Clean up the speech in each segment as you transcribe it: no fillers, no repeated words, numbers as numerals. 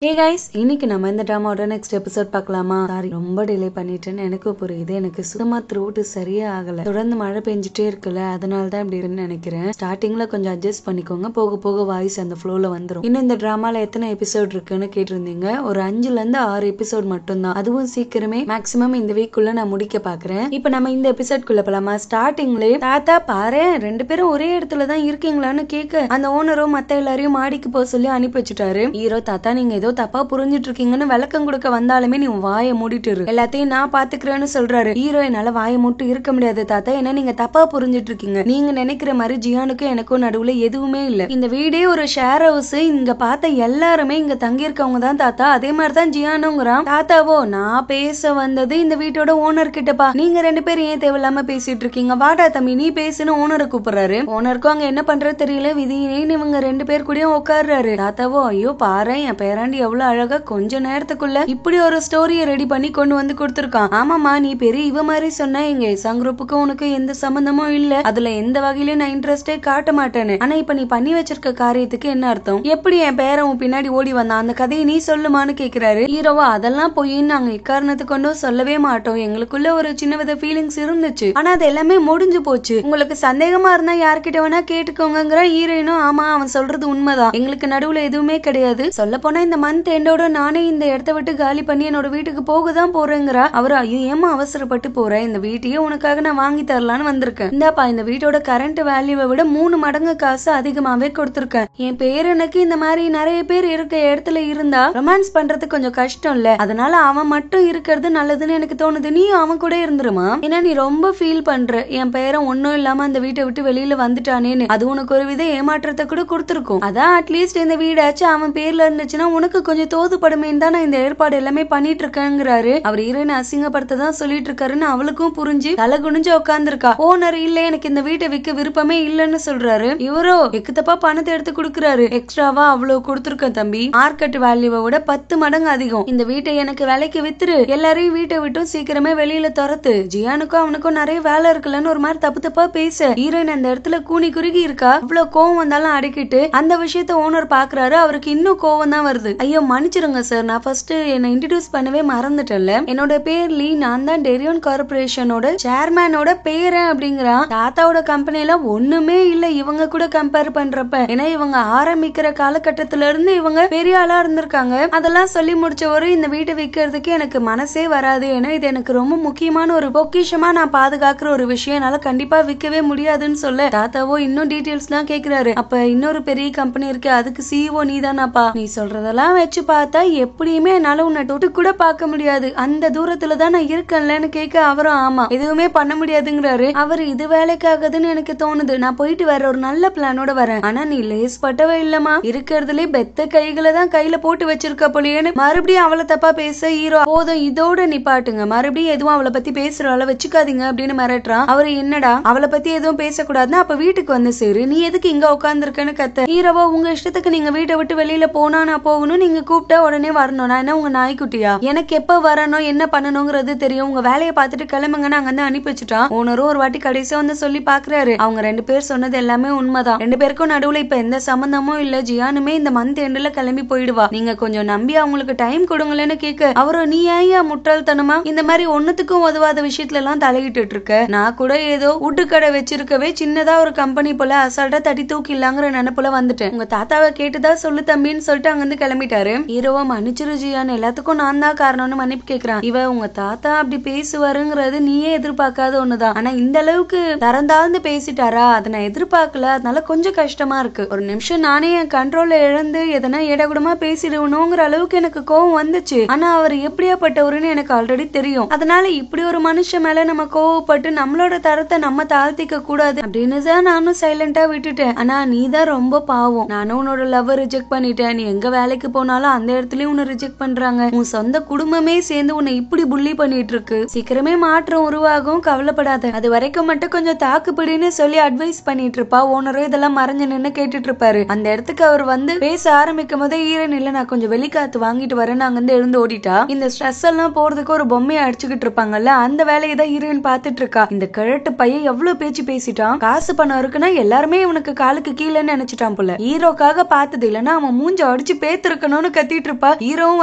Hey guys, இன்னைக்கு நம்ம இந்த ட்ராமாவோட நெக்ஸ்ட் எபிசோட் பார்க்கலாமா? சாரி, ரொம்ப டிலே பண்ணிட்டேன்னு எனக்கு புரியுது. எனக்கு சுத்தமா த்ரோட் சரியே ஆகல. தொடர்ந்து மழை பெஞ்சிட்டே இருக்குல்ல, அதனால தான் இப்படி இருக்குன்னு நினைக்கிறேன். ஸ்டார்டிங்ல கொஞ்சம் அட்ஜஸ்ட் பண்ணிக்கோங்க, போக போக வாய்ஸ் அந்த ஃப்ளோல வந்துடும். இன்னும் இந்த டிராமால எத்தனை எபிசோட் இருக்குன்னு கேட்டிருந்தீங்க. ஒரு 5ல இருந்து 6 எபிசோட் மட்டும் தான். அதுவும் சீக்கிரமே மேக்ஸிமம் இந்த வீக் குள்ள நான் முடிக்க பாக்குறேன். இப்ப நம்ம இந்த எபிசோட் குள்ள போலாமா? ஸ்டார்டிங்ல தாத்தா பாரு, 2 பேரும் ஒரே இடத்துல தான் இருக்கீங்களான்னு கேட்க அந்த ஓனரும் மத்த எல்லாரையும் மாடிக்கு போக சொல்லி அனுப்பி வச்சுட்டாரு. ஹீரோ, தாத்தா நீங்க ஏதோ தப்பா புரிஞ்சிட்டு இருக்கீங்கன்னு விளக்கம் கொடுக்க வந்தாலுமே நீ வாயை மூடிட்டு இரு, எல்லாத்தையும் நான் பாத்துக்கிறேன்னு சொல்றாரு. ஹீரோ, என்னால வாயை மூட்டு இருக்க முடியாது தாத்தா, ஏன்னா நீங்க தப்பா புரிஞ்சிட்டு இருக்கீங்க. நீங்க நினைக்கிற மாதிரி ஜியானுக்கும் எனக்கும் நடுவுல எதுவுமே இல்ல. இந்த வீடே ஒரு ஷேர் ஹவுஸ். இங்க பார்த்த எல்லாருமே இங்க தங்கி இருக்கவங்க தான் தாத்தா. அதே மாதிரிதான் ஜியானுங்கிறான். தாத்தாவோ, நான் பேச வந்தது இந்த வீட்டோட ஓனர் கிட்டப்பா. நீங்க 2 பேரும் ஏன் தேவையில்லாம பேசிட்டு இருக்கீங்க? வாடா தம்பி நீ பேசுன்னு ஓனரை கூப்பிடுறாரு. ஓனருக்கும் அங்க என்ன பண்றது தெரியல. விதியினேன்னு இவங்க 2 பேர் கூடயும் உட்கார்றாரு. தாத்தாவோ, ஐயோ பாரு, என் பேராண்டி எவ்வளவு அழகா கொஞ்ச நேரத்துக்குள்ள இப்படி ஒரு ஸ்டோரியை ரெடி பண்ணி கொண்டு வந்து கொடுத்திருக்கான். ஆமாமா, நீ பெரிய இவ மாதிரி சொன்ன. எங்க எசாங் குரூப்புக்கு உனக்கு எந்த சம்பந்தமும் இல்ல, அதுல எந்த வகையிலும் நான் இன்ட்ரெஸ்டே காட்ட மாட்டேன்னு. ஆனா இப்ப நீ பண்ணி வச்சிருக்க காரியத்துக்கு என்ன அர்த்தம்? எப்படி என் பேரன் உன் பின்னாடி ஓடி வந்தான்? அந்த கதையை நீ சொல்லுமான்னு கேக்குறாரு. ஹீரோவா, அதெல்லாம் போய் நாங்க இக்காரணத்து கொண்டும் சொல்லவே மாட்டோம். எங்களுக்குள்ள ஒரு சின்ன வித ஃபீலிங்ஸ் இருந்துச்சு, ஆனா அது எல்லாமே முடிஞ்சு போச்சு. உங்களுக்கு சந்தேகமா இருந்தா யார்கிட்ட வேணா கேட்டுக்கோங்கிற ஹீரோயினும். ஆமா, அவன் சொல்றது உண்மைதான், எங்களுக்கு நடுவுல எதுவுமே கிடையாது. சொல்ல போனா இந்த மந்த் எண்டோட நானே இந்த இடத்த விட்டு காலி பண்ணி என்னோட வீட்டுக்கு போகதான் போறேங்கிறா. அவரு, ஐயோ ஏமா அவசரப்பட்டு போற, இந்த வீட்டையே உனக்காக நான் வாங்கி தரலான்னு வந்திருக்கேன். இந்தாப்பா, இந்த வீட்டோட கரண்ட் வேல்யூவை விட 3 மடங்கு காசு அதிகமாவே கொடுத்திருக்கேன். என் பேரனுக்கு இந்த மாதிரி நிறைய பேர் இருக்க இடத்துல இருந்தா ரொமான்ஸ் பண்றது கொஞ்சம் கஷ்டம் இல்ல, அதனால அவன் மட்டும் இருக்கிறது நல்லதுன்னு எனக்கு தோணுது. நீ அவன் கூட இருந்துருமா? ஏன்னா நீ ரொம்ப ஃபீல் பண்ற, என் பேரன் ஒன்னும் இல்லாம அந்த வீட்டை விட்டு வெளியில வந்துட்டானேன்னு. அது உனக்கு ஒரு வித ஏமாற்றத்தை கூட கொடுத்திருக்கும். அதான் அட்லீஸ்ட் இந்த வீடாச்சும் அவன் பேர்ல இருந்துச்சுன்னா உனக்கு கொஞ்சம் தோதுபடுமே தான் நான் இந்த ஏற்பாடு எல்லாமே பண்ணிட்டு இருக்கேங்கிறாரு. அவர் ஹீரோயினை அசிங்கப்படுத்த தான் சொல்லிட்டு இருக்காருன்னு அவளுக்கும் புரிஞ்சு தலை குனிஞ்சு உட்கார்ந்துருக்கா. ஓனர் இல்ல, எனக்கு இந்த வீட்டை விற்க விருப்பமே இல்லன்னு சொல்றாரு. இவரோ எக்குத்தப்பா பணத்தை எடுத்து கொடுக்கறாரு. எக்ஸ்ட்ராவா அவ்வளவு கொடுத்துருக்கேன் தம்பி, மார்க்கெட் வேல்யூவை விட 10 மடங்கு அதிகம். இந்த வீட்டை எனக்கு விலைக்கு வித்துரு, எல்லாரையும் வீட்டை விட்டும் சீக்கிரமே வெளியில துரத்து. ஜியானுக்கும் அவனுக்கும் நிறைய வேலை இருக்குல்லன்னு ஒரு மாதிரி தப்பு தப்பா பேச ஹீரோயின் அந்த இடத்துல கூனி குறுகி இருக்கா. இவ்வளவு கோவம் வந்தாலும் அடக்கிட்டு அந்த விஷயத்த ஓனர் பாக்குறாரு. அவருக்கு இன்னும் கோவம் தான் வருது. ஐயோ மன்னிச்சிருங்க சார், நான் ஃபர்ஸ்ட் என்ன இன்ட்ரோடியூஸ் பண்ணவே மறந்துட்டேன்ல. என்னோட பேர் லீ, நான் தான் டெரியோன் கார்பரேஷனோட சேர்மேனோட பேரன் அப்படிங்கிறா. தாத்தாவோட கம்பெனில ஒண்ணுமே இல்ல இவங்க கூட கம்பேர் பண்றப்ப. ஏன்னா இவங்க ஆரம்பிக்கிற காலகட்டத்தில இருந்து இவங்க பெரிய ஆளா இருந்திருக்காங்க. அதெல்லாம் சொல்லி முடிச்சவரு இந்த வீட்டை விற்கிறதுக்கு எனக்கு மனசே வராது, ஏன்னா இது எனக்கு ரொம்ப முக்கியமான ஒரு பொக்கிஷமா நான் பாதுகாக்கிற ஒரு விஷயம், என்னால கண்டிப்பா விற்கவே முடியாதுன்னு சொல்ல தாத்தாவோ இன்னும் டீடைல்ஸ் எல்லாம் கேக்குறாரு. அப்ப இன்னொரு பெரிய கம்பெனி இருக்கு, அதுக்கு சிஇஓ நீ தானாப்பா? நீ சொல்றதெல்லாம் வச்சு பார்த்தா எப்படியுமே என்னால உன்னை தொட்டு கூட பார்க்க முடியாது, அந்த தூரத்துல தான் நான் இருக்கேன்லன்னு கேட்க அவரும் ஆமா எதுவுமே பண்ண முடியாதுங்கிறாரு. அவர் இது வேலைக்காகுதுன்னு எனக்கு தோணுது, நான் போயிட்டு வர ஒரு நல்ல பிளானோட வரேன். ஆனா நீ லேஸ் பட்டவே இல்லமா, இருக்கிறதுலே பெத்த கைகளை தான் கையில போட்டு வச்சிருக்க போலியேன்னு மறுபடியும் அவளை தப்பா பேச ஹீரோ, போதும் இதோட நிப்பாட்டுங்க, மறுபடியும் எதுவும் அவளை பத்தி பேசுற அளவு வச்சுக்காதீங்க அப்படின்னு மிரட்டுறான். அவரு, என்னடா அவளை பத்தி எதுவும் பேசக்கூடாதுன்னா அப்ப வீட்டுக்கு வந்து சேரு, நீ எதுக்கு இங்க உட்கார்ந்துருக்கன்னு கத்த. ஹீரோவோ, உங்க இஷ்டத்துக்கு நீங்க வீட்டை விட்டு வெளியில போனா நான் போகணும், நீங்க கூப்பிட்டா உடனே வரணும், நான் என்ன உங்க நாய்க்குட்டியா? எனக்கு எப்ப வரணும் என்ன பண்ணணுங்கிறது தெரியும், உங்க வேலையை பார்த்துட்டு கிளம்புங்கன்னு அங்க வந்து அனுப்பி வச்சுட்டான். ஓனரும் ஒரு வாட்டி கடைசியா வந்து சொல்லி பாக்குறாரு. அவங்க 2 பேர் சொன்னது எல்லாமே உண்மைதான், 2 பேருக்கும் நடுவுல இப்ப எந்த சம்பந்தமும் இல்ல. ஜியானுமே இந்த மந்த் எண்ட்ல கிளம்பி போயிடுவா, நீங்க கொஞ்சம் நம்பி அவங்களுக்கு டைம் கொடுங்களேன்னு கேட்க அவரும், நீ ஏயா முட்டாள்தனமா இந்த மாதிரி ஒன்னுத்துக்கும் உதவாத விஷயத்துல எல்லாம் தலையிட்டு இருக்க? நான் கூட ஏதோ உட்டு கடை வச்சிருக்கவே சின்னதா ஒரு கம்பெனி போல அசால்ட்டா தட்டி தூக்கிடலாங்கிற நினைப்புல வந்துட்டேன், உங்க தாத்தாவை கேட்டுதான் சொல்லு தம்பின்னு சொல்லிட்டு அங்க இருந்து கிளம்பிட்டாரு. ஹீரோவா, மன்னிச்சிரு ஜியான், எல்லாத்துக்கும் நான் தான் காரணம்னு மன்னிப்பு கேக்குறான். இவ, உங்க தாத்தா அப்படி பேசுவாருங்கிறது நீயே எதிர்பார்க்காத ஒண்ணுதான், ஆனா இந்த அளவுக்கு தரந்தாழ்ந்து பேசிட்டாரா, அதை நான் எதிர்பார்க்கல, அதனால கொஞ்சம் கஷ்டமா இருக்கு. ஒரு நிமிஷம் நானே என் கண்ட்ரோல்ல இழந்து எதனா ஏடகுடமா பேசிடுவணுங்கிற அளவுக்கு எனக்கு கோவம் வந்துச்சு. ஆனா அவர் எப்படியாப்பட்டவருன்னு எனக்கு ஆல்ரெடி தெரியும், அதனால இப்படி ஒரு மனுஷன் மேல நம்ம கோவப்பட்டு நம்மளோட தரத்தை நம்ம தாழ்த்திக்க கூடாது அப்படின்னு தான் நானும் சைலண்டா விட்டுட்டேன். ஆனா நீ தான் ரொம்ப பாவம், நானும் உன்னோட லவ் ரிஜெக்ட் பண்ணிட்டேன், நீ எங்க வேலைக்கு போனாலும் அந்த இடத்துலயும் உன்னை ரிஜெக்ட் பண்றாங்க, உன் சொந்த குடும்பமே சேர்ந்து உன்னை இப்படி புள்ளி பண்ணிட்டு இருக்கு, சீக்கிரமே மாற்றம் உருவாகும், கவலைப்படாத, அது வரைக்கும் மட்டும் கொஞ்சம் தாக்குப்பிடின்னு சொல்லி அட்வைஸ் பண்ணிட்டு இருப்பா. ஓனரும் இதெல்லாம் மறைஞ்சு நின்னு கேட்டுட்டு இருப்பாரு. அந்த இடத்துக்கு அவர் வந்து பேச ஆரம்பிக்கும் போதே ஈரன் இல்ல, நான் கொஞ்சம் வெளிக்காத்து வாங்கிட்டு வரேன்னு அங்க இருந்து எழுந்து ஓடிட்டா. இந்த ஸ்ட்ரெஸ் எல்லாம் போறதுக்கு ஒரு பொம்மையை அடிச்சுக்கிட்டு இருப்பாங்கல்ல, அந்த வேலையை தான் ஹீரோயின் பாத்துட்டு இருக்கா. இந்த கிழட்டு பையன் எவ்வளவு பேச்சு பேசிட்டான், காசு பணம் இருக்குன்னா எல்லாருமே இவனுக்கு காலுக்கு கீழே நினைச்சிட்டான் போல. ஹீரோக்காக பார்த்தது இல்லைன்னா அவன் மூஞ்ச அடிச்சு பேத்திருக்கணும் பார்க்கணும்னு கத்திட்டு இருப்பா. ஹீரோவும்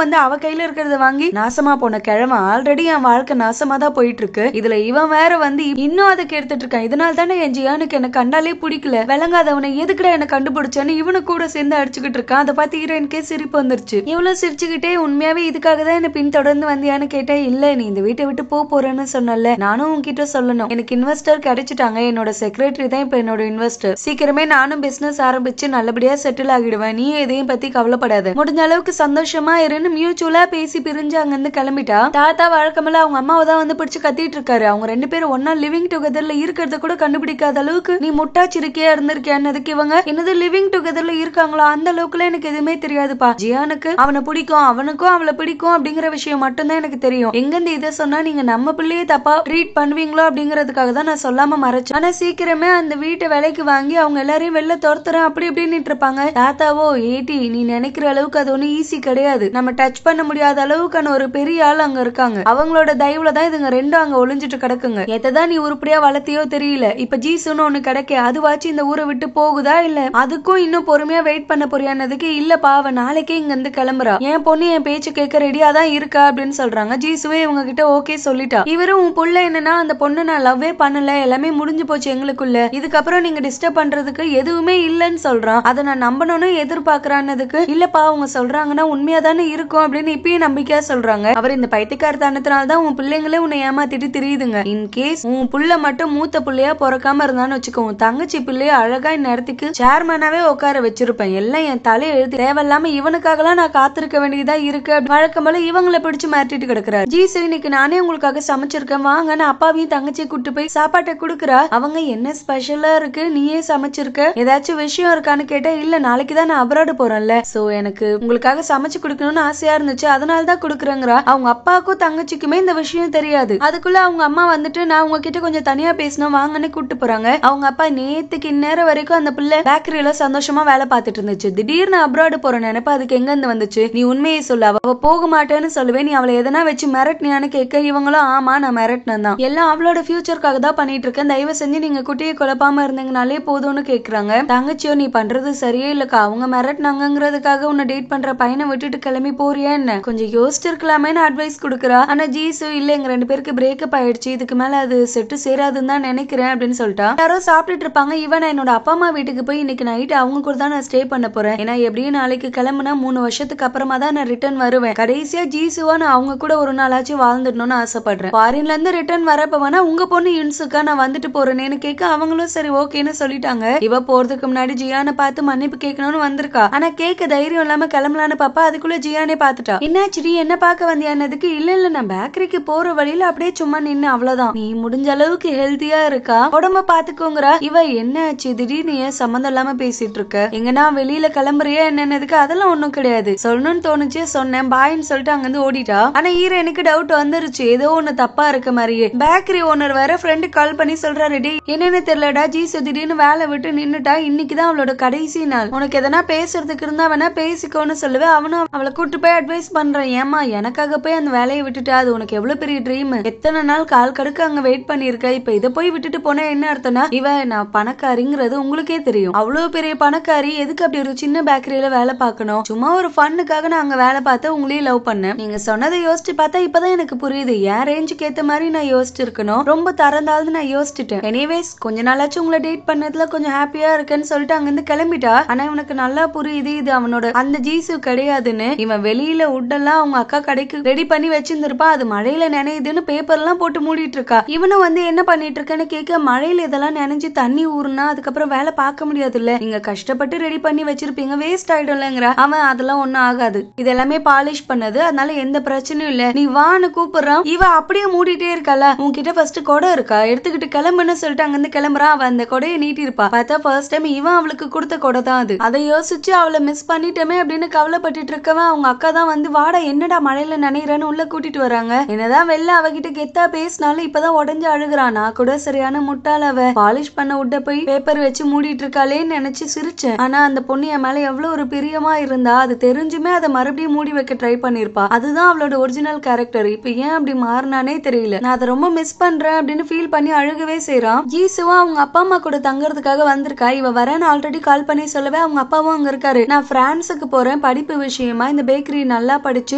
வந்து அவ கையில இருக்கிறத வாங்கி நாசமா போன கிழவன் ஆல்ரெடி என் வாழ்க்கை நாசமா தான் போயிட்டு இருக்கு, இதுல இவன் வேற வந்து இன்னும் அதை எடுத்துட்டு இருக்கான், இதனால தானே என் ஜியானுக்கு என்ன கண்டாலே பிடிக்கல, விளங்காதவனை எதுக்குடா என்ன கண்டுபிடிச்சான்னு இவனு கூட சேர்ந்து அடிச்சுக்கிட்டு இருக்கான். அதை பார்த்து ஹீரோயினுக்கே சிரிப்பு வந்துருச்சு. இவ்வளவு சிரிச்சுக்கிட்டே உண்மையாவே இதுக்காக தான் என்ன பின் தொடர்ந்து வந்தியான்னு கேட்டேன். இல்ல, நீ இந்த வீட்டை விட்டு போறேன்னு சொன்னல, நானும் உன்கிட்ட சொல்லணும், எனக்கு இன்வெஸ்டர் கிடைச்சிட்டாங்க, என்னோட செக்ரட்டரி தான் இப்ப என்னோட இன்வெஸ்டர், சீக்கிரமே நானும் பிசினஸ் ஆரம்பிச்சு நல்லபடியா செட்டில் ஆகிடுவேன், நீ எதையும் பத்தி கவலைப்படாத, முடிஞ்ச அளவுக்கு சந்தோஷமா இருன்னு மியூச்சுவலா பேசி பிரிஞ்சு அங்க இருந்து கிளம்பிட்டா. தாத்தா வழக்கமெல்லாம் அவங்க அம்மாவை தான் வந்து பிடிச்சு கத்திட்டு இருக்காரு. அவங்க ரெண்டு பேரும் ஒன்னா லிவிங் டுகெதர்ல இருக்கிறத கூட கண்டுபிடிக்காத அளவுக்கு நீ முட்டாச்சிருக்கியா இருந்திருக்கியான்னதுக்கு இவங்க என்னது லிவிங் டுகெதர்ல இருக்காங்களா, அந்த அளவுக்குலாம் எனக்கு எதுவுமே தெரியாதுப்பா, ஜியானுக்கு அவனை பிடிக்கும், அவனுக்கும் அவளை பிடிக்கும் அப்படிங்கிற விஷயம் மட்டும்தான் எனக்கு தெரியும், எங்கிருந்து இதை சொன்னா நீங்க நம்ம பிள்ளையே தப்பா ட்ரீட் பண்ணுவீங்களோ அப்படிங்கறதுக்காக தான் நான் சொல்லாம மறைச்சேன், ஆனா சீக்கிரமே அந்த வீட்டை விலைக்கு வாங்கி அவங்க எல்லாரையும் வெளில துரத்துறேன் அப்படி இப்படின்னு இருப்பாங்க. தாத்தாவோ ஏடி நீ நினைக்கிற அளவுக்கு அது ஒண்ணு ஈஸி கிடையாது, நம்ம டச் பண்ண முடியாத அளவுக்கான ஒரு பெரிய ஆள் அங்க இருக்காங்க, அவங்களோட தயவுல தான் இதுங்க ரெண்டும் அங்க ஒளிஞ்சிட்டு கிடக்குங்க, எத்ததான் நீ உருப்படியா வளர்த்தியோ தெரியல, இப்ப ஜீசுன்னு ஒண்ணு கிடைக்க அதுவாச்சு இந்த ஊரை விட்டு போகுதா இல்ல அதுக்கும் இன்னும் பொறுமையா வெயிட் பண்ண போறியானதுக்கு இல்லப்பா அவ நாளைக்கே இங்க இருந்து கிளம்புறா, என் பொண்ணு என் பேச்சு கேட்க ரெடியா தான் இருக்கா அப்படின்னு சொல்றாங்க. ஜீசுவே இவங்க கிட்ட ஓகே சொல்லிட்டா. இவரும் உன் புள்ள என்னன்னா அந்த பொண்ணு நான் லவ்வே பண்ணல, எல்லாமே முடிஞ்சு போச்சு எங்களுக்குள்ள, இதுக்கப்புறம் நீங்க டிஸ்டர்ப் பண்றதுக்கு எதுவுமே இல்லன்னு சொல்றான், அதை நான் நம்பணும்னு எதிர்பார்க்கறான்னதுக்கு இல்லப்பா அவங்க சொல்றாங்கன்னா உண்மையா தானே இருக்கும் அப்படின்னு இப்பயும் நம்பிக்கையா சொல்றாங்க. அவர் இந்த பைத்தியக்காரத்தனத்தினால்தான் உன் பிள்ளைங்களே உன்னை ஏமாத்திட்டு தெரியுதுங்க, இன்கேஸ் உன் புள்ள மட்டும் மூத்த பிள்ளையா பிறக்காம இருந்தான்னு வச்சுக்கோ, உன் தங்கச்சி பிள்ளைய அழகா இந்நேரத்துக்கு சேர்மனாவே உட்கார வச்சிருப்பேன், எல்லாம் என் தலையை எழுதி தேவையில்லாம இவனுக்காகலாம் நான் காத்திருக்க வேண்டியதா இருக்கு, வழக்கம் போல இவங்களை பிடிச்சு மாட்டிட்டு கிடக்குறாரு. ஜீசு இன்னைக்கு நானே உங்களுக்காக சமைச்சிருக்கேன் வாங்க, நான் அப்பாவையும் தங்கச்சியை கூட்டு போய் சாப்பாட்டை குடுக்குறா, அவங்க என்ன ஸ்பெஷலா இருக்கு நீயே சமைச்சிருக்க ஏதாச்சும் விஷயம் இருக்கான்னு கேட்டா இல்ல நாளைக்குதான் நான் அப்ராடு போறேன்ல, சோ எனக்கு உங்களுக்காக சமைச்சு குடுக்கணும்னு ஆசையா இருந்துச்சு அதனால தான் குடுக்குறேங்கிறா. அவங்க அப்பாவுக்கும் தங்கச்சிக்குமே இந்த விஷயம் தெரியாது. அதுக்குள்ள அவங்க அம்மா வந்துட்டு நான் உங்ககிட்ட கொஞ்சம் தனியா பேசணும் வாங்கன்னு கூட்டு போறாங்க. அவங்க அப்பா நேத்துக்கு இந்நேரம் வரைக்கும் அந்த பிள்ளை பேக்கரியில சந்தோஷமா வேலை பார்த்துட்டு இருந்துச்சு, திடீர்னு அப்ராடு போற நினைப்பு அதுக்கு எங்க இருந்து வந்துச்சு, நீ உண்மையை சொல்ல, அவ போக மாட்டேன்னு சொல்லுவேன், நீ அவளை எதனா வச்சு மிரட்டினியான்னு கேட்க இவங்களும் ஆமா நான் மிரட்டினேன் தான், எல்லாம் அவளோட ஃபியூச்சருக்காக தான் பண்ணிட்டு இருக்கேன், தயவு செஞ்சு நீங்க குட்டியை குழப்பாம இருந்தீங்கனாலே போதும்னு கேக்குறாங்க. தங்கச்சியோ நீ பண்றது சரியே இல்லக்கா, அவங்க மிரட்டினாங்கிறதுக்காக உன்னை டேட் பண்ற பையனை விட்டுட்டு கிளம்பி போறியா என்ன, கொஞ்சம் யோசிச்சிருக்கலாமேன்னு அட்வைஸ் கொடுக்குறா. ஆனா ஜீசு இல்ல எங்க ரெண்டு பேருக்கு பிரேக்கப் ஆயிடுச்சு, இதுக்கு மேல அது செட்டு சேராதுன்னு தான் நினைக்கிறேன் அப்படின்னு சொல்லிட்டா. யாரோ சாப்பிட்டுட்டு இருப்பாங்க. இவன் என்னோட அப்பா அம்மா வீட்டுக்கு போய் இன்னைக்கு நைட் அவங்க கூட தான் நான் ஸ்டே பண்ண போறேன், ஏன்னா எப்படியும் நாளைக்கு கிளம்புனா 3 வருஷத்துக்கு அப்புறமா தான் நான் ரிட்டர்ன் வருவேன், கடைசியா ஜீசுவா நான் அவங்க கூட ஒரு நாளாச்சும் வாழ்ந்துடணும்னு ஆசைப்படுறேன், ஃபாரின்ல இருந்து ரிட்டர்ன் வரப்ப வேணா உங்க பொண்ணு யுன்சுக்கா நான் வந்துட்டு போறேன்னு கேட்க அவங்களும் சரி ஓகேன்னு சொல்லிட்டாங்க. இவ போறதுக்கு முன்னாடி ஜியானை பார்த்து மன்னிப்பு கேட்கணும்னு வந்திருக்கா, ஆனா கேட்க தைரியம் இல்லாம கிளம்பலான்னு பாப்பா, அதுக்குள்ள ஜியானே பாத்துட்டா. என்னாச்சு என்ன பார்க்க வந்தியானதுக்கு இல்ல நான் பேக்கரிக்கு போற வழியில அப்படியே சும்மா நின்னு அவ்வளவுதான், நீ முடிஞ்ச அளவுக்கு ஹெல்த்தியா இருக்கா உடம்ப பாத்துக்கோங்கறா. இவ என்னாச்சு திடீர்னு ஏன் சம்மந்தம் இல்லாம பேசிட்டு இருக்க, எங்கன்னா வெளியில கிளம்புறியா என்னன்னதுக்கு அதெல்லாம் ஒண்ணும் கிடையாது, சொல்லணும்னு தோணுச்சு சொன்னேன் பாயின்னு சொல்லிட்டு அங்க இருந்து ஓடிட்டா. ஆனா ஈர எனக்கு டவுட் வந்துருச்சு, ஏதோ ஒண்ணு தப்பா இருக்க மாதிரியே. பேக்கரி ஓனர் வேற ஃப்ரெண்டு கால் பண்ணி சொல்றாரு, டே என்னன்னு தெரியலடா ஜீசு திடீர்னு வேலை விட்டு நின்னுட்டா, இன்னைக்குதான் அவளோட கடைசி நாள், உனக்கு எதனா பேசுறதுக்கு இருந்தா வேணா பேசிக்கோன்னு சொல்லுவேன். அவனும் அவளை கூட்டு போய் அட்வைஸ் பண்றேன், ஏமா எனக்காக போய் அந்த வேலையை விட்டுட்டா, அது உனக்கு எவ்வளவு பெரிய ட்ரீம், எத்தனை நாள் கால் கடுக்க அங்க வெயிட் பண்ணிருக்க, இப்ப இதை போய் விட்டுட்டு போனா என்ன அர்த்தம்னா இவ நான் பணக்காரிங்கிறது உங்களுக்கே தெரியும், அவ்வளவு பெரிய பணக்காரி எதுக்கு அப்படி ஒரு சின்ன பேக்கரியில வேலை பார்க்கணும், சும்மா ஒரு ஃபன்னுக்காக நான் அங்க வேலை பார்த்து உங்களையும் லவ் பண்ணேன், நீங்க சொன்னதை யோசிச்சு பார்த்தா இப்பதான் எனக்கு புரியுது, என் ரேஞ்சுக்கு ஏத்த மாதிரி நான் யோசிச்சு இருக்கணும், ரொம்ப தரந்தாலும் நான் யோசிச்சுட்டேன். எனிவேஸ் கொஞ்ச நாளாச்சும் உங்களை டேட் பண்ணதுல கொஞ்சம் ஹாப்பியா இருக்கேன்னு சொல்லிட்டு அங்க இருந்து கிளம்பிட்டா. ஆனா இவனுக்கு நல்லா புரியுது இது அவனோட அந்த ஜீசு கிடையாதுன்னு. இவன் வெளியில உட்டெல்லாம் அவங்க அக்கா கடைக்கு ரெடி பண்ணி வச்சிருந்திருப்பா, அது மழையில நினையுதுன்னு பேப்பர் எல்லாம் போட்டு மூடிட்டு இருக்கா. இவனும் வந்து என்ன பண்ணிட்டு இருக்கேன்னு கேட்க மழையில இதெல்லாம் நினைஞ்சு தண்ணி ஊறுனா அதுக்கப்புறம் வேலை பார்க்க முடியாது இல்ல, நீங்க கஷ்டப்பட்டு ரெடி பண்ணி வச்சிருப்பீங்க வேஸ்ட் ஆயிடும்லங்கிற. அவன் அதெல்லாம் ஒண்ணும் ஆகாது, இதெல்லாமே பாலிஷ் பண்ணது, அதனால எந்த பிரச்சனையும் இல்ல, நீ வான்னு கூப்பிடுறான். இவ அப்படியே மூடிட்டே இருக்கல, உன்கிட்ட ஃபர்ஸ்ட் கொடை இருக்கா எடுத்துக்கிட்டு கிளம்புன்னு சொல்லிட்டு அங்க இருந்து கிளம்புறான். அவன் அந்த கொடையை நீட்டி இருப்பா, பார்த்தா ஃபர்ஸ்ட் டைம் இவன் அவளுக்கு கொடுத்த கொடை தான் அது. அதை யோசிச்சு அவளை மிஸ் பண்ணிட்டோமே அப்படின்னு கவலைப்பட்டு இருக்கவன் அவங்க அக்கா தான் வந்து வாடா என்னடா மழையில நினைறன்னு உள்ள கூட்டிட்டு வராங்க. என்னதான் வெளில அவகிட்ட கெத்தா பேசினாலும் இப்பதான் உடஞ்சு அழுகுறான். நான் கூட சரியான முட்டாள், அவ பாலிஷ் பண்ண உட்ட போய் பேப்பர் வச்சு மூடிட்டு இருக்காளேன்னு நினைச்சு சிரிச்சேன். ஆனா அந்த பொண்ணு என் மேல எவ்வளவு ஒரு பிரியமா இருந்தா, அது தெரிஞ்சுமே அதை மறுபடியும் மூடி வைக்க ட்ரை பண்ணிருப்பா. அதுதான் அவளோட ஒரிஜினல் கேரக்டர். இப்ப ஏன் அப்படி மாறினானே தெரியல. நான் அதை ரொம்ப மிஸ் பண்றேன் அப்படின்னு ஃபீல் பண்ணி அழுகவே செய்யறான். ஜீசுவா அவங்க அப்பா அம்மா கூட தங்கறதுக்காக வந்திருக்கா. இவ வரேன்னு ஆல்ரெடி கால் பண்ணி சொல்லவே அவங்க அப்பாவும் அங்க இருக்காரு. நான் பிரான்ஸுக்கு போறேன், போறேன். படிப்பு விஷயமா இந்த பேக்கரி நல்லா படிச்சு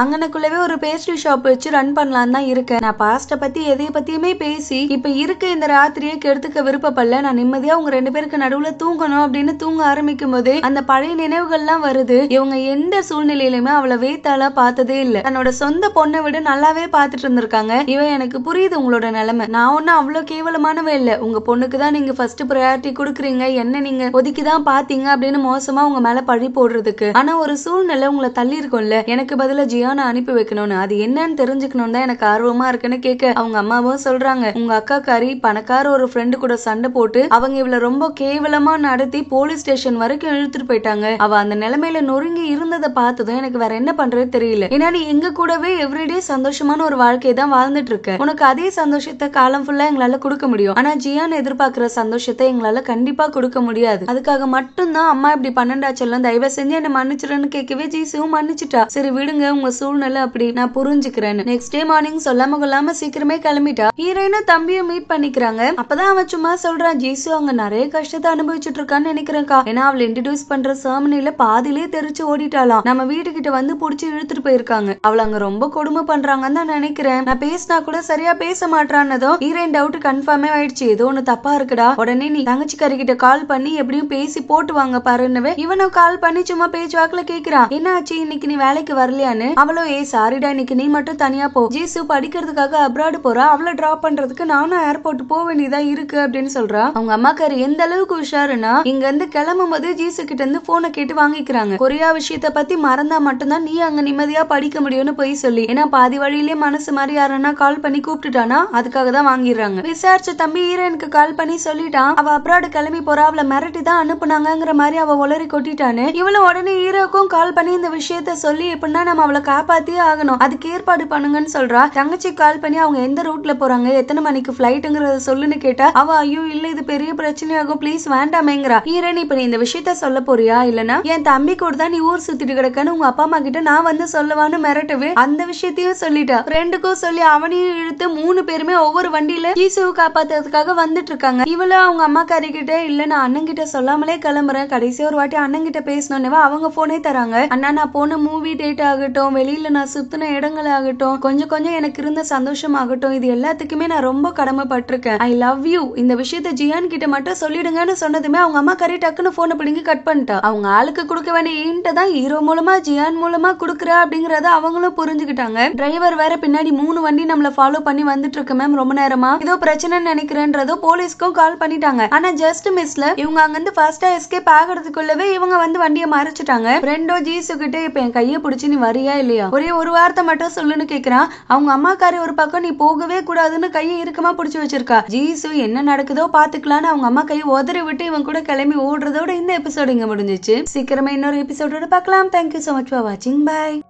அங்கனக்குள்ளவே ஒரு பேஸ்ட்ரி ஷாப் வச்சு ரன் பண்ணலாம் தான் இருக்கேன். நான் பாஸ்ட பத்தி எதைய பத்தியுமே பேசி இப்ப இருக்க இந்த ராத்திரியை கெடுத்துக்க விருப்பப்படல. நான் நிம்மதியா உங்க 2 பேருக்கு நடுவுல தூங்கணும் அப்படின்னு தூங்க ஆரம்பிக்கும் போது அந்த பழைய நினைவுகள்லாம் வருது. இவங்க எந்த சூழ்நிலையிலுமே அவளை வேத்தாளா பார்த்ததே இல்ல. தன்னோட சொந்த பொண்ணை விட நல்லாவே பாத்துட்டு இருந்திருக்காங்க. இவன் எனக்கு புரியுது உங்களோட நிலைமை. நான் ஒன்னும் அவ்வளவு கேவலமானவே இல்ல. உங்க பொண்ணுக்கு தான் நீங்க ஃபர்ஸ்ட் ப்ரையாரிட்டி கொடுக்குறீங்க, என்ன நீங்க ஒதுக்கிதான் பாத்தீங்க அப்படின்னு மோசமா உங்க மேல பழி போடுறதுக்கு. ஆனா ஒரு சூழ்நிலை உங்களை தள்ளி இருக்கும்ல, எனக்கு பதிலா ஜியானை அனுப்பி வைக்கணும்னு. அது என்னன்னு தெரிஞ்சுக்கணும் தான் எனக்கு ஆர்வமா இருக்குன்னு கேட்க அவங்க அம்மாவும் சொல்றாங்க, உங்க அக்காக்காரி பணக்கார ஒரு ஃப்ரெண்டு கூட சண்டை போட்டு அவங்க இவள ரொம்ப கேவலமா நடத்தி போலீஸ் ஸ்டேஷன் வரைக்கும் இழுத்துட்டு போயிட்டாங்க. அவ அந்த நிலைமையில நொறுங்கி இருந்ததை பார்த்ததும் எனக்கு வேற என்ன பண்றது தெரியல. ஏன்னா நீ எங்க கூடவே எவ்ரிடே சந்தோஷமான ஒரு வாழ்க்கையை தான் வாழ்ந்துட்டு இருக்க. உனக்கு அதே சந்தோஷத்தை காலம் ஃபுல்லா எங்களால கொடுக்க முடியும். ஆனா ஜியான் எதிர்பார்க்கிற சந்தோஷத்தை எங்களால கண்டிப்பா கொடுக்க முடியாது. அதுக்காக மட்டும்தான் அம்மா இப்படி பண்ணண்டாச்செல்லாம் தயவு செஞ்சு என்ன மன்னிச்சிருன்னு கேட்கவே ஜீசுவும் மன்னிச்சுட்டா. சரி விடுங்க, உங்க சூழ்நிலை அப்படி, நான் புரிஞ்சுக்கிறேன். நெக்ஸ்ட் டே மார்னிங் சொல்லாம கொள்ளாம சீக்கிரமே கிளம்பிட்டா. ஹீரோயினும் தம்பியும் மீட் பண்ணிக்கிறாங்க. அப்பதான் அவன் சும்மா சொல்றான், ஜீசு அங்க நிறைய கஷ்டத்தை அனுபவிச்சுட்டு இருக்கான்னு நினைக்கிறேன்க்கா. ஏன்னா அவளை இன்ட்ரோடியூஸ் பண்ற சர்மனில பாதிலே தெரிச்சு ஓடிட்டாலாம். நம்ம வீட்டுக்கிட்ட வந்து புடிச்சு இழுத்துட்டு போயிருக்காங்க. அவளை அங்க ரொம்ப கொடுமை பண்றாங்கன்னு தான் நினைக்கிறேன். நான் பேசினா கூட சரியா பேச மாட்டான்னதும் ஹீரோயின் டவுட் கன்ஃபார்மே ஆயிடுச்சு. ஏதோ ஒண்ணு தப்பா இருக்குடா. உடனே நீ தங்கச்சிக்காரி கிட்ட கால் பண்ணி எப்படியும் பேசி போட்டு வாங்க பாருன்னு இவனும் கால் பண்ணி சும்மா பேச்சு வாக்குல கேக்குறான், என்ன ஆச்சு இன்னைக்கு நீ வேலைக்கு வரலையான்னு. அவளும் சாரிடா இன்னைக்கு நீ மட்டும் தனியா போ. ஜீசு படிக்கிறதுக்காக அப்ராடு போறா, அவளை டிராப் பண்றதுக்கு நானும் ஏர்போர்ட் போக வேண்டியதா இருக்கு அப்படின்னு சொல்றா. அவங்க அம்மாக்காரி எந்த அளவுக்கு உஷாருன்னா இங்க இருந்து கிளம்பும் போது ஜீசு கிட்ட இருந்து போனை கேட்டு வாங்கிக்கிறாங்க. கொரியா விஷயத்த பத்தி மறந்தா மட்டும்தான் நீ அங்க நிம்மதியா படிக்க முடியும்னு போய் சொல்லி. ஏன்னா பாதி வழியிலே மனசு மாதிரி யாரன்னா கால் பண்ணி கூப்பிட்டுட்டானா அதுக்காக தான் வாங்கிடுறாங்க. விசாரிச்ச தம்பி ஹீரோயினுக்கு கால் பண்ணி சொல்லிட்டான், அவ அப்ராடு கிளம்பி போறா, அவளை மிரட்டி தான் அனுப்புனாங்கிற மாதிரி அவ உளறி கொட்டிட்டான்னு. இவளும் உடனே ஹீரோக்கும் கால் பண்ணி இந்த விஷயத்த சொல்லி எப்படின்னா நம்ம அவளை காப்பாத்தியே ஆகணும், அதுக்கு ஏற்பாடு பண்ணுங்கன்னு சொல்றா. தங்கச்சி கால் பண்ணி அவங்க எந்த ரூட்ல போறாங்க, எத்தனை மணிக்கு பிளைட்ங்கிறத சொல்லுன்னு கேட்டா அவ ஐயோ இல்ல இது பெரிய பிரச்சனையாகும் ப்ளீஸ் வேண்டாமேங்கிறா. ஹீரோயின் இப்ப நீ இந்த விஷயத்த சொல்ல போறியா இல்லனா என் தம்பி கூட தான் நீ ஊர் சுத்திட்டு கிடக்கன்னு உங்க அப்பா அம்மா கிட்ட நான் வந்து சொல்லவான்னு மிரட்டவே அந்த விஷயத்தையும் சொல்லிட்டா. ரெண்டுக்கும் சொல்லி அவனையும் இழுத்து 3 பேருமே ஒவ்வொரு வண்டியில ஜீசுவை காப்பாத்துறதுக்காக வந்துட்டு இருக்காங்க. இவளும் அவங்க அம்மா காரி கிட்ட இல்ல நான் அண்ணன் கிட்ட சொல்லாமலே கிளம்புறேன், கடைசி ஒரு வாட்டி அண்ணன் கிட்ட பேசணும்னு அவங்க போனே தராங்க. அண்ணா நான் போன மூவி டேட் ஆகட்டும், வெளியில நான் சுத்தின இடங்கள் ஆகட்டும், கொஞ்சம் கொஞ்சம் எனக்கு இருந்த சந்தோஷம் ஆகட்டும், இது எல்லாத்துக்குமே நான் ரொம்ப கடமைப்பட்டிருக்கேன். I love you. இந்த விஷயத்த ஜியான் கிட்ட மட்டும் சொல்லிடுங்கன்னு சொன்னதுமே அவங்க அம்மா கறி டக்குன்னு போனை பிடிங்கி கட் பண்ணிட்டா. அவங்க ஆளுக்கு கொடுக்க வேண்டிய ஈன்ட்ட தான் ஹீரோ மூலமா ஜியான் மூலமா குடுக்குறா அப்படிங்கறத அவங்களும் புரிஞ்சுக்கிட்டாங்க. டிரைவர் வேற பின்னாடி 3 வண்டி நம்மள ஃபாலோ பண்ணி வந்துட்டு இருக்கு மேம் ரொம்ப நேரமா, ஏதோ பிரச்சனைன்னு நினைக்கிறேன்றதோ போலீஸ்க்கும் கால் பண்ணிட்டாங்க. ஆனா ஜஸ்ட் மிஸ்ல இவங்க அங்க இருந்து ஃபாஸ்டா எஸ்கேப் ஆகிறதுக்குள்ளவே இவங்க வந்து வண்டியை மறைச்சிட்டாங்க. ஃப்ரெண்டோ ஜீசு கிட்ட இப்ப என் கையை பிடிச்சி நீ வரியா இல்லையா, ஒரே ஒரு வார்த்தை மட்டும் சொல்லுன்னு கேக்குறான். அவங்க அம்மாக்காரி ஒரு பக்கம் நீ போகவே கூடாதுன்னு கையை இறுக்கமா பிடிச்சு வச்சிருக்கா. ஜீசு என்ன நடக்குதோ பாத்துக்கலான்னு அவங்க அம்மா கையை உதறி விட்டு இவன் கூட கிளம்பி ஓடுறதோட இந்த எபிசோட் இங்க முடிஞ்சிச்சு. சீக்கிரமா இன்னொரு எபிசோடோட பார்க்கலாம். Thank you so much for watching. Bye.